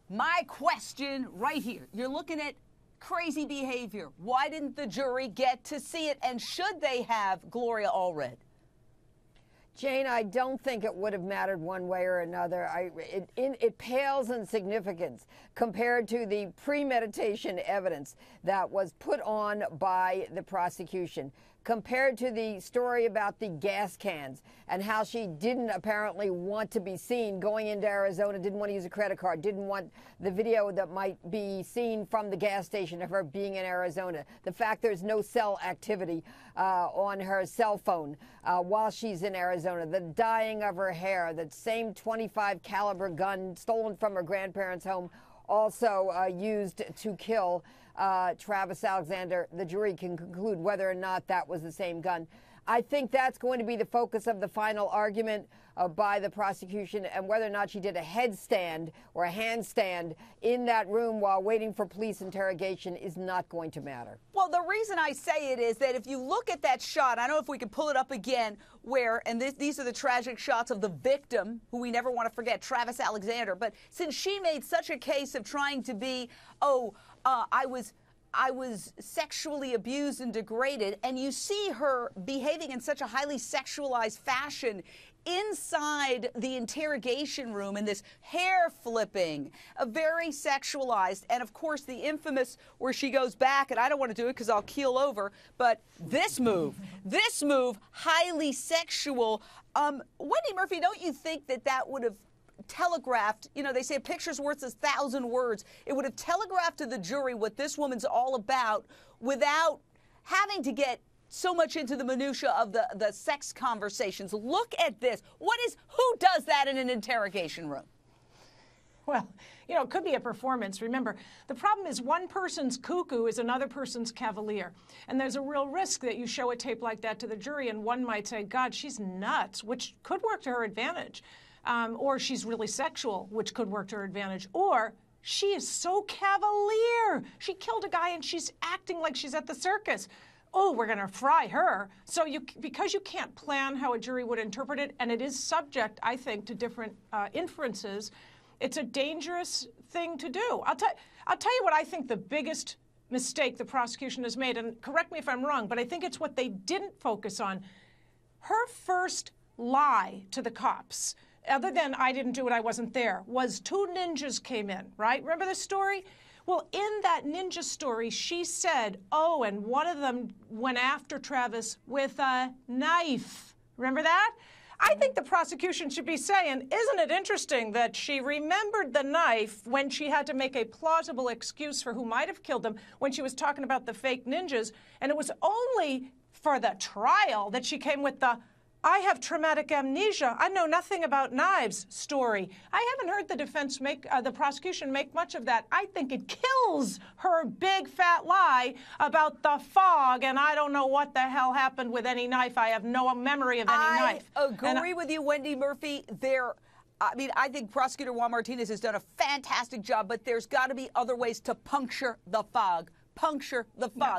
My question right here, you're looking at crazy behavior. Why didn't the jury get to see it? And should they have Gloria Allred? Jane, I don't think it would have mattered one way or another. It pales in significance compared to the premeditation evidence that was put on by the prosecution, compared to the story about the gas cans and how she didn't apparently want to be seen going into Arizona, didn't want to use a credit card, didn't want the video that might be seen from the gas station of her being in Arizona. The fact there's no cell activity on her cell phone while she's in Arizona, the dyeing of her hair, that same .25 caliber gun stolen from her grandparents' home, also used to kill Travis Alexander. The jury can conclude whether or not that was the same gun. I think that's going to be the focus of the final argument by the prosecution, and whether or not she did a headstand or a handstand in that room while waiting for police interrogation is not going to matter. Well, the reason I say it is that if you look at that shot, I don't know if we can pull it up again, where, and these are the tragic shots of the victim, who we never want to forget, Travis Alexander. But since she made such a case of trying to be, I was sexually abused and degraded, and you see her behaving in such a highly sexualized fashion inside the interrogation room, in this hair flipping, a very sexualized, and of course the infamous where she goes back, and I don't want to do it because I'll keel over, but this move, highly sexual. Wendy Murphy, don't you think that would have telegraphed, you know, they say a picture's worth 1,000 words. It would have telegraphed to the jury what this woman's all about without having to get so much into the minutia of the sex conversations. Look at this. Who does that in an interrogation room? Well, you know, it could be a performance. Remember, the problem is one person's cuckoo is another person's cavalier. And there's a real risk that you show a tape like that to the jury and one might say, God, she's nuts, which could work to her advantage. Or she's really sexual, which could work to her advantage. Or she is so cavalier. She killed a guy and she's acting like she's at the circus. Oh, we're going to fry her. So because you can't plan how a jury would interpret it, and it is subject, I think, to different inferences, it's a dangerous thing to do. I'll tell you what I think the biggest mistake the prosecution has made, and correct me if I'm wrong, but I think it's what they didn't focus on. Her first lie to the cops, other than I didn't do it, I wasn't there, was 2 ninjas came in, right? Remember this story? Well, in that ninja story, she said, oh, and one of them went after Travis with a knife. Remember that? I think the prosecution should be saying, isn't it interesting that she remembered the knife when she had to make a plausible excuse for who might have killed him when she was talking about the fake ninjas, and it was only for the trial that she came with the I have traumatic amnesia, I know nothing about knives story. I haven't heard the defense the prosecution make much of that. I think it kills her big fat lie about the fog and I don't know what the hell happened with any knife. I have no memory of any knife. I agree with you, Wendy Murphy. I think Prosecutor Juan Martinez has done a fantastic job, but there's got to be other ways to puncture the fog. Puncture the fog.